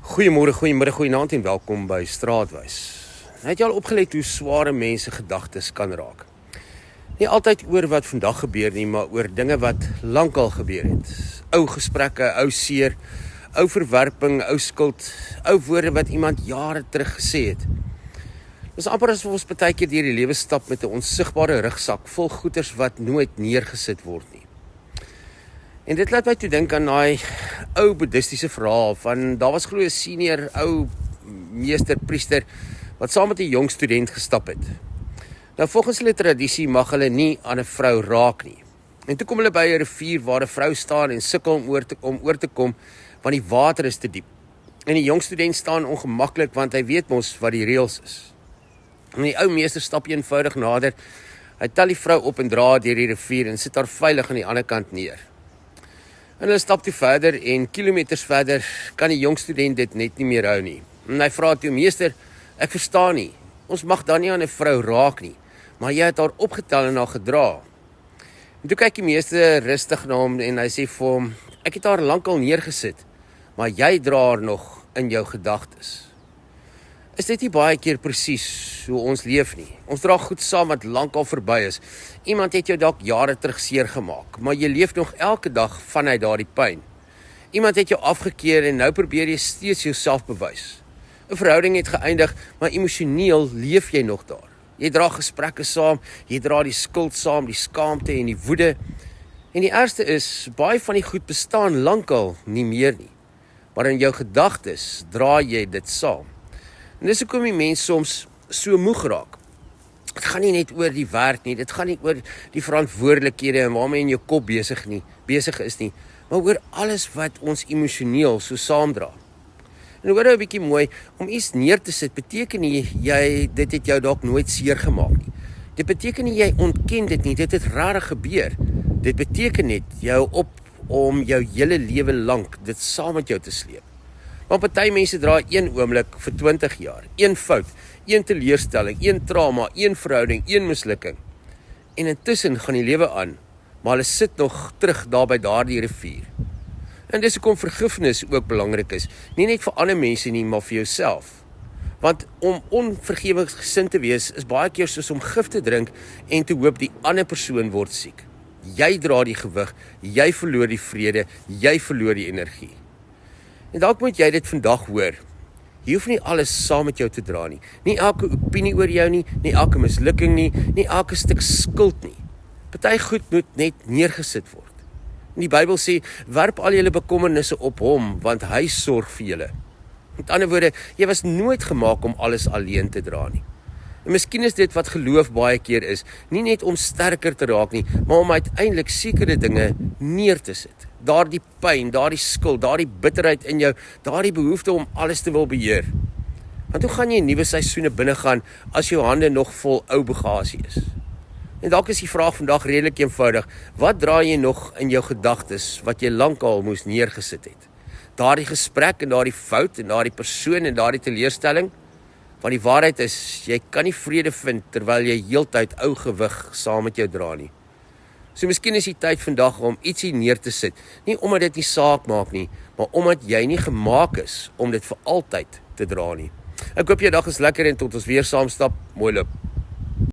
Goeiemôre, goeiemiddag, goeienaand en welkom by Straatwys. Het jy al opgelet hoe sware mense gedagtes kan raak? Nie altyd oor wat vandag gebeur nie, maar oor dinge wat lankal gebeur het. Ou gesprekke, ou seer, ou verwerping, ou skuld, ou woorde wat iemand jare terug gesê het. Dis amper asof ons baie keer deur die lewe stap met 'n onsigbare rugsak vol goeders wat nooit neergesit word nie. En dit laat my toe dink aan daai ou boeddhistiese verhaal van daar was glo 'n senior ou meester priester wat saam met 'n jong student gestap het. Nou volgens hulle tradisie mag hulle nie aan 'n vrou raak nie. En toe kom hulle by 'n rivier waar 'n vrou staan en sukkel om oor te kom want die water is te diep. En die jong student staan ongemaklik want hy weet mos wat die reëls is. En die ou meester stap eenvoudig nader. Hy tel die vrou op en dra haar deur die rivier en sit haar veilig aan die ander kant neer. En hulle stap toe verder en kilometers verder kan die jong student dit net nie meer hou nie. En hy vra toe, meester, ek verstaan nie, ons mag dan nie aan 'n vrou raak nie, maar jy het haar opgetel en haar gedra. En toe kyk die meester rustig na hom en hy sê vir hom, ek het haar lankal neergesit, maar jy dra haar nog in jou gedagtes. Is dit nie baie keer presies hoe ons leef nie? Ons dra goed saam wat lankal verby is. Iemand het jou dalk jare terug seer gemaak, maar jy leef nog elke dag vanuit daardie pyn. Iemand het jou afgekeer en nou probeer jy steeds jouself bewys. 'n Verhouding het geëindig, maar emosioneel leef jy nog daar. Jy dra gesprekke saam, jy dra die skuld saam, die skaamte en die woede. En die ergste is, baie van die goed bestaan lankal nie meer nie. Maar in jou gedagtes dra jy dit saam. En dis hoekom die mens soms so moeg raak. Dit gaan nie net oor die werk nie, dit gaan nie oor die verantwoordelikhede en waarmee in jou kop besig is nie, maar oor alles wat ons emosioneel so saamdra. En hoor nou 'n bietjie mooi, om iets neer te sit beteken nie dit het jou dalk nooit seer gemaak nie. Dit beteken nie jy ontken dit nie, dit het rarig gebeur. Dit beteken net jou op om jou hele lewe lank dit saam met jou te sleep. Want party mense dra een oomblik vir 20 jaar, een fout, een teleurstelling, een trauma, een verhouding, een mislukking. En intussen gaan die lewe aan, maar hulle sit nog terug daar by daardie rivier. En dis hoekom vergifnis ook belangrik is, nie net vir ander mense nie, maar vir jouself. Want om onvergewensgesind te wees, is baie keer soos om gif te drink en te hoop die ander persoon word siek. Jy dra die gewig, jy verloor die vrede, jy verloor die energie. En dalk moet jy dit vandag hoor. Jy hoef nie alles saam met jou te dra nie. Nie elke opinie oor jou nie, nie elke mislukking nie, nie elke stuk skuld nie. Party goed moet net neergesit word. En die Bybel sê, werp al julle bekommernisse op hom, want hy sorg vir julle. Met ander woorde, jy was nooit gemaak om alles alleen te dra nie. En miskien is dit wat geloof baie keer is, nie net om sterker te raak nie, maar om uiteindelik sekere dinge neer te sit. Daardie pyn, daardie skuld, daardie bitterheid in jou, daardie behoefte om alles te wil beheer. Want hoe gaan jy nuwe seisoene binnegaan as jou hande nog vol ou bagasie is? En dalk is die vraag vandag redelik eenvoudig, wat dra jy nog in jou gedagtes wat jy lankal moes neergesit het? Daardie gesprek en daardie fout en daardie persoon en daardie teleurstelling? Want die waarheid is, jy kan nie vrede vind terwyl jy heeltyd ou gewig saam met jou dra nie. So miskien is die tyd vandag om ietsie neer te sit, nie omdat dit nie saak maak nie, maar omdat jy nie gemaak is om dit vir altyd te dra nie. Ek hoop jou dag is lekker en tot ons weer saam stap, mooi loop.